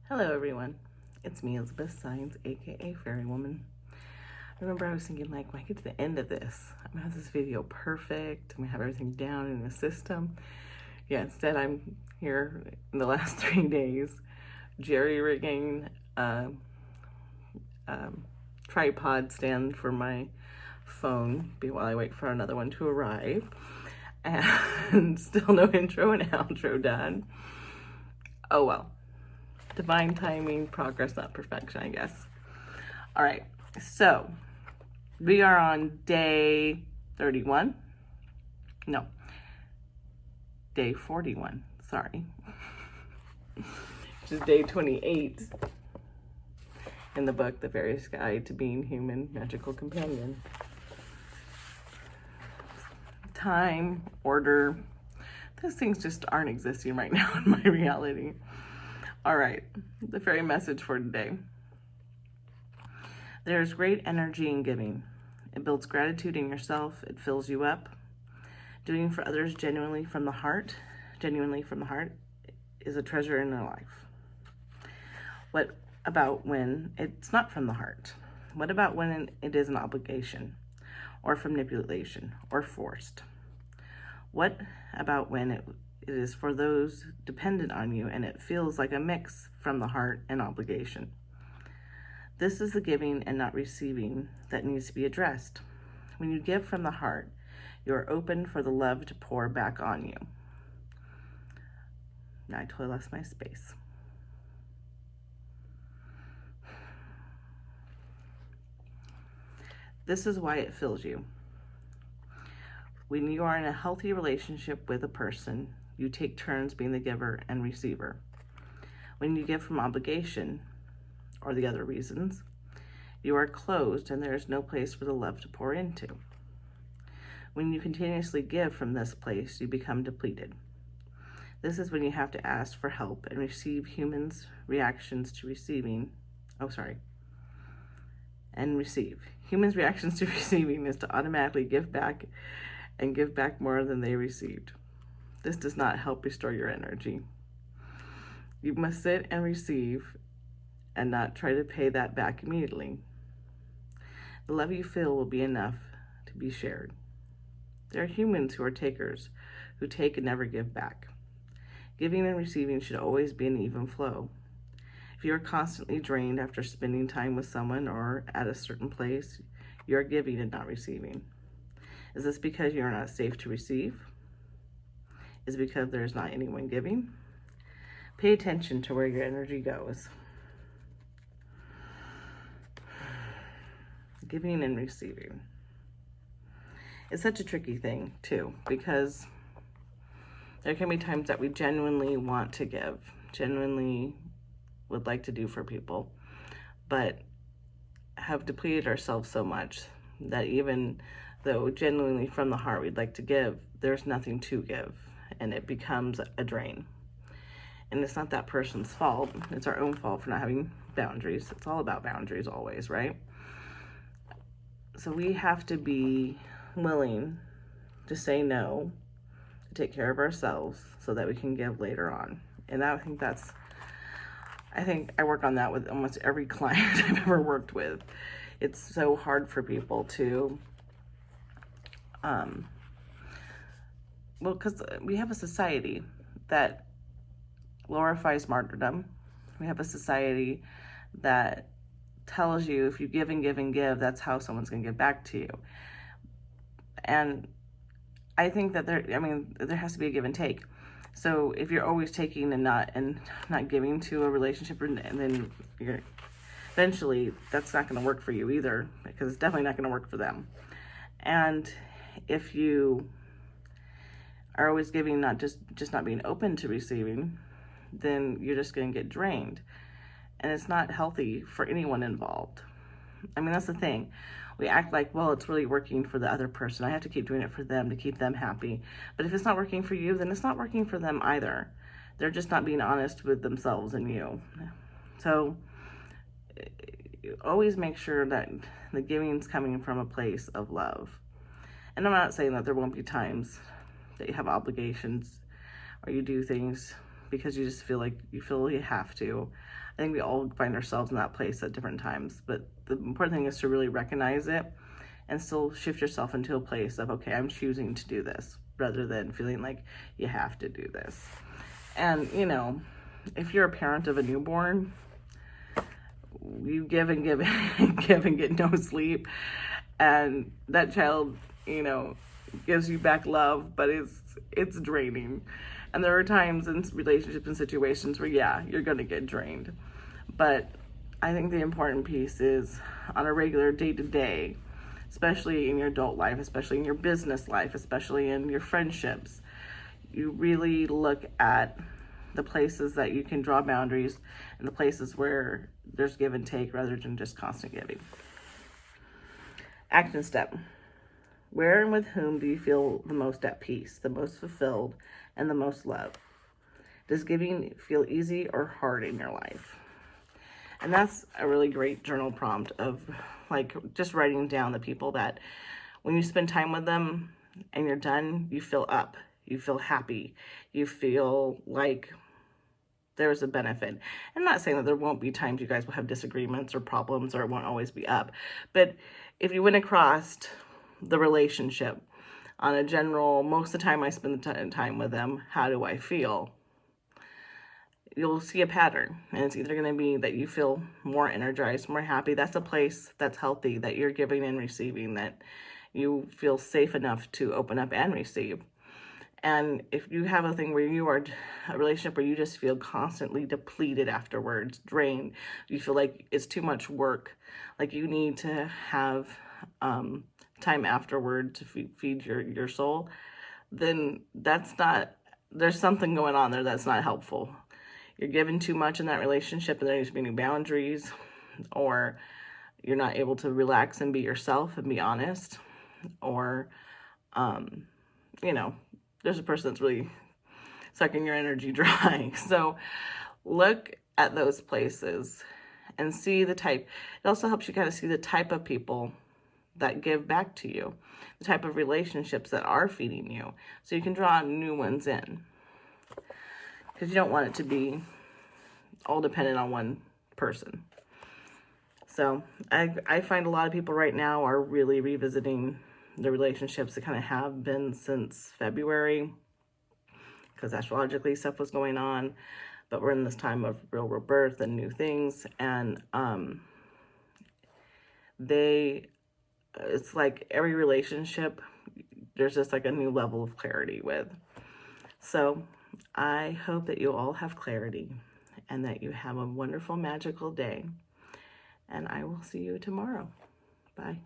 Hello everyone, it's me, Elizabeth Science, aka Fairy Woman. Remember, I was thinking, like, when I get to the end of this, I'm gonna have this video perfect, I'm gonna have everything down in the system. Yeah, instead I'm here in the last 3 days, jerry-rigging a tripod stand for my phone while I wait for another one to arrive. And still no intro and outro done. Oh well. Divine timing, progress, not perfection, I guess. All right, so we are on day 31. No, day 41, sorry. Which is day 28 in the book, The Fairy's Guide to Being Human, Magical Companion. Time, order, those things just aren't existing right now in my reality. All right, the fairy message for today. There is great energy in giving. It builds gratitude in yourself. It fills you up. Doing for others genuinely from the heart, is a treasure in their life. What about when it's not from the heart? What about when it is an obligation, or from manipulation, or forced? What about when it is for those dependent on you and it feels like a mix from the heart and obligation? This is the giving and not receiving that needs to be addressed. When you give from the heart, you are open for the love to pour back on you. Now I totally lost my space. This is why it fills you. When you are in a healthy relationship with a person, you take turns being the giver and receiver. When you give from obligation, or the other reasons, you are closed and there is no place for the love to pour into. When you continuously give from this place, you become depleted. This is when you have to ask for help and receive humans' reactions to receiving. Humans' reactions to receiving is to automatically give back and give back more than they received. This does not help restore your energy. You must sit and receive and not try to pay that back immediately. The love you feel will be enough to be shared. There are humans who are takers, who take and never give back. Giving and receiving should always be an even flow. If you are constantly drained after spending time with someone or at a certain place, you are giving and not receiving. Is this because you are not safe to receive? Is it because there is not anyone giving? Pay attention to where your energy goes. Giving and receiving. It's such a tricky thing, too, because there can be times that we genuinely want to give, genuinely would like to do for people, but have depleted ourselves so much that even though genuinely from the heart we'd like to give, there's nothing to give, and it becomes a drain. And it's not that person's fault, it's our own fault for not having boundaries. It's all about boundaries always, right? So we have to be willing to say no, to take care of ourselves so that we can give later on. And I think I work on that with almost every client I've ever worked with. It's so hard for people to, because we have a society that glorifies martyrdom. We have a society that tells you if you give and give and give, that's how someone's going to give back to you. And I think that there has to be a give and take. So if you're always taking and not giving to a relationship, and then you're eventually that's not going to work for you either, because it's definitely not going to work for them. And if you are always giving, not just not being open to receiving, then you're just going to get drained. And it's not healthy for anyone involved. I mean, that's the thing. We act like, well, it's really working for the other person. I have to keep doing it for them to keep them happy. But if it's not working for you, then it's not working for them either. They're just not being honest with themselves and you. So always make sure that the giving is coming from a place of love. And I'm not saying that there won't be times that you have obligations or you do things because you just feel like you have to. I think we all find ourselves in that place at different times, but the important thing is to really recognize it and still shift yourself into a place of, okay, I'm choosing to do this, rather than feeling like you have to do this. And, you know, if you're a parent of a newborn, you give and give and give and get no sleep, and that child, you know, gives you back love, but it's draining. And there are times in relationships and situations where, yeah, you're gonna get drained. But I think the important piece is on a regular day-to-day, especially in your adult life, especially in your business life, especially in your friendships, you really look at the places that you can draw boundaries and the places where there's give and take rather than just constant giving. Action step. Where and with whom do you feel the most at peace, the most fulfilled, and the most love? Does giving feel easy or hard in your life? And that's a really great journal prompt of like just writing down the people that when you spend time with them and you're done, you feel up, you feel happy, you feel like there's a benefit. I'm not saying that there won't be times you guys will have disagreements or problems or it won't always be up, but if you went across the relationship on a general, most of the time I spend the time with them, how do I feel? You'll see a pattern, and it's either going to be that you feel more energized, more happy. That's a place that's healthy, that you're giving and receiving, that you feel safe enough to open up and receive. And if you have a thing where you are a relationship where you just feel constantly depleted afterwards, drained, you feel like it's too much work, like you need to have time afterward to feed your soul, then there's something going on there that's not helpful. You're giving too much in that relationship and there needs to be new boundaries, or you're not able to relax and be yourself and be honest, or, you know, there's a person that's really sucking your energy dry. So look at those places and see the type. It also helps you kind of see the type of people that give back to you, the type of relationships that are feeding you, so you can draw new ones in. Because you don't want it to be all dependent on one person. So I find a lot of people right now are really revisiting the relationships that kind of have been since February, because astrologically stuff was going on, but we're in this time of real rebirth and new things, and it's like every relationship, there's just like a new level of clarity with. So I hope that you all have clarity and that you have a wonderful, magical day. And I will see you tomorrow. Bye.